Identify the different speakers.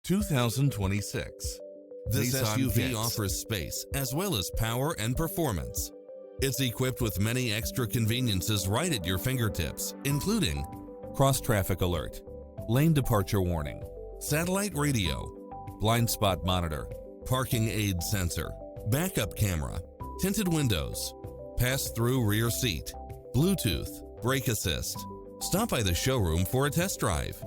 Speaker 1: 2026.
Speaker 2: This
Speaker 1: Nissan
Speaker 2: SUV
Speaker 1: Kicks.
Speaker 2: offers space as well as power and performance. It's equipped with many extra conveniences right at your fingertips, including cross-traffic alert, lane departure warning, satellite radio, blind spot monitor, parking aid sensor, backup camera, tinted windows, pass-through rear seat, Bluetooth, brake assist. Stop by the showroom for a test drive.